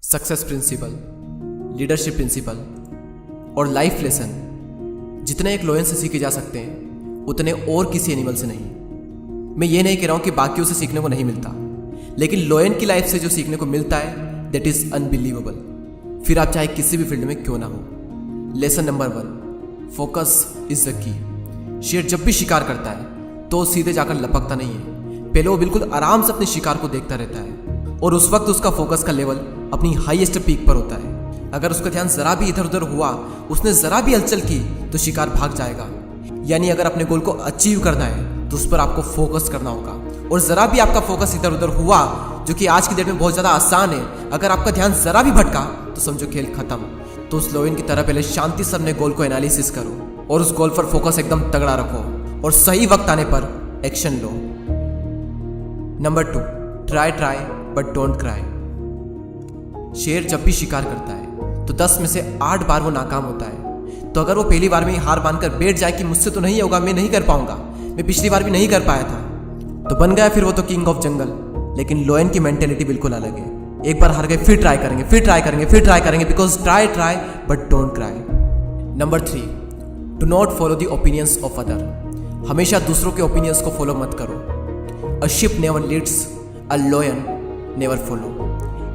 Success principal, leadership principal और life lesson जितने एक लायन से सीखे जा सकते हैं उतने और किसी एनिमल से नहीं। मैं ये नहीं कह रहा हूँ कि बाकियों से सीखने को नहीं मिलता, लेकिन लायन की लाइफ से जो सीखने को मिलता है दैट इज अनबिलीवेबल। फिर आप चाहे किसी भी फील्ड में क्यों ना हो। Lesson number 1, focus is the की। शेर जब भी शिकार करता है तो सीधे जाकर लपकता नहीं है, पहले वो बिल्कुल आराम से अपने शिकार को देखता रहता है और उस वक्त उसका फोकस का लेवल अपनी हाईएस्ट पीक पर होता है। अगर उसका ध्यान जरा भी इधर उधर हुआ, उसने जरा भी हलचल की तो शिकार भाग जाएगा। यानी अगर अपने गोल को अचीव करना है तो उस पर आपको फोकस करना होगा, और जरा भी आपका फोकस इधर उधर हुआ, जो कि आज की डेट में बहुत ज्यादा आसान है, अगर आपका ध्यान जरा भी भटका तो समझो खेल खत्म। तो उस लायन की तरह पहले शांति से अपने गोल को एनालिसिस करो और उस गोल पर फोकस एकदम तगड़ा रखो और सही वक्त आने पर action low. Number 2, try but don't cry. शेर जब भी शिकार करता है तो 10 में से 8 बार वो नाकाम होता है। तो अगर वो पहली बार में ही हार मानकर बैठ जाए कि मुझसे तो नहीं होगा, मैं नहीं कर पाऊंगा, मैं पिछली बार भी नहीं कर पाया था, तो बन गया फिर वो तो किंग ऑफ जंगल। लेकिन लायन की मेंटेलिटी बिल्कुल अलग है। एक बार हार गए फिर ट्राई करेंगे, फिर ट्राई करेंगे, फिर ट्राई करेंगे, because try but don't cry. Number 3, do not follow the opinions of other. हमेशा दूसरों के ओपिनियंस को फॉलो मत करो। A sheep never leads, a lion never follow.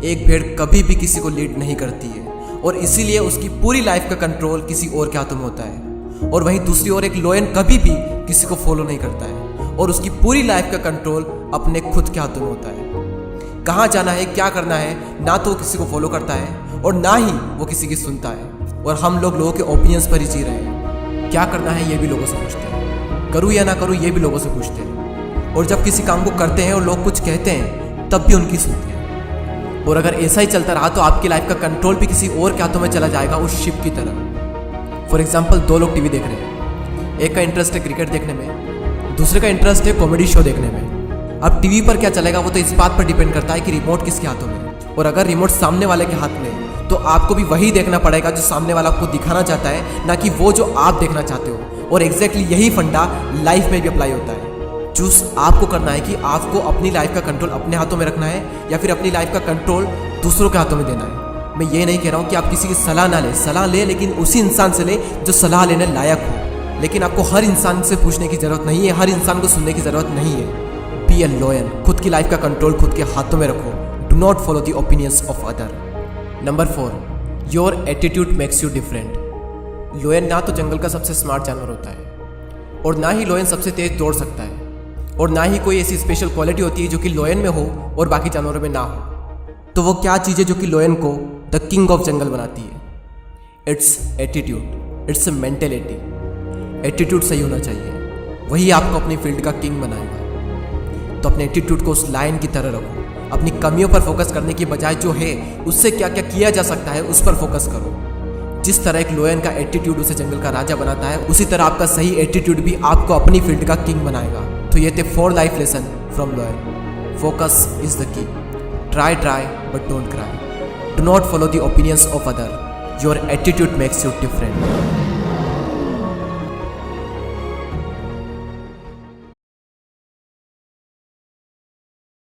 एक भेड़ कभी भी किसी को लीड नहीं करती है और इसीलिए उसकी पूरी लाइफ का कंट्रोल किसी और के हाथों में होता है। और वहीं दूसरी ओर एक लायन कभी भी किसी को फॉलो नहीं करता है और उसकी पूरी लाइफ का कंट्रोल अपने खुद के हाथों में होता है। कहाँ जाना है, क्या करना है, ना तो वो किसी को फॉलो करता है और ना ही वो किसी की सुनता है। और हम लोगों के ओपिनियंस पर ही जी रहे हैं। क्या करना है ये भी लोगों से पूछते हैं, करूँ या ना करूँ ये भी लोगों से पूछते हैं। और जब किसी काम को करते हैं और लोग कुछ कहते हैं तब भी उनकी सुनते हैं। और अगर ऐसा ही चलता रहा तो आपकी लाइफ का कंट्रोल भी किसी और के हाथों में चला जाएगा, उस शिप की तरह। फॉर एग्जाम्पल, 2 लोग टीवी देख रहे हैं, एक का इंटरेस्ट है क्रिकेट देखने में, दूसरे का इंटरेस्ट है कॉमेडी शो देखने में। अब टीवी पर क्या चलेगा वो तो इस बात पर डिपेंड करता है कि रिमोट किसके हाथों में। और अगर रिमोट सामने वाले के हाथ में तो आपको भी वही देखना पड़ेगा जो सामने वाला आपको दिखाना चाहता है, ना कि वो जो आप देखना चाहते हो। और एग्जैक्टली यही फंडा लाइफ में भी अप्लाई होता है। चूज आपको करना है कि आपको अपनी लाइफ का कंट्रोल अपने हाथों में रखना है या फिर अपनी लाइफ का कंट्रोल दूसरों के हाथों में देना है। मैं ये नहीं कह रहा हूँ कि आप किसी की सलाह ना लें, सलाह ले लेकिन उसी इंसान से ले जो सलाह लेने लायक हो। लेकिन आपको हर इंसान से पूछने की जरूरत नहीं है, हर इंसान को सुनने की जरूरत नहीं है। बी ए लायन, खुद की लाइफ का कंट्रोल खुद के हाथों में रखो। Do not follow the opinions of other. Number 4, your attitude makes you different. Lion ना तो जंगल का सबसे स्मार्ट जानवर होता है और ना ही लायन सबसे तेज दौड़ सकता है, और ना ही कोई ऐसी स्पेशल क्वालिटी होती है जो कि लायन में हो और बाकी जानवरों में ना हो। तो वो क्या चीज़ है जो कि लायन को द किंग ऑफ जंगल बनाती है? It's attitude, it's a mentality. Attitude सही होना चाहिए, वही आपको अपनी फील्ड का किंग बनाएगा। तो अपने एटीट्यूड को उस लायन की तरह रखो। अपनी कमियों पर फोकस करने की बजाय जो है उससे क्या क्या किया जा सकता है उस पर फोकस करो। जिस तरह एक लायन का एटीट्यूड उसे जंगल का राजा बनाता है, उसी तरह आपका सही एटीट्यूड भी आपको अपनी फील्ड का किंग बनाएगा। तो ये थे 4 life lesson from lion. Focus is the key. Try but don't cry. Do not follow the opinions of other. Your attitude makes you different.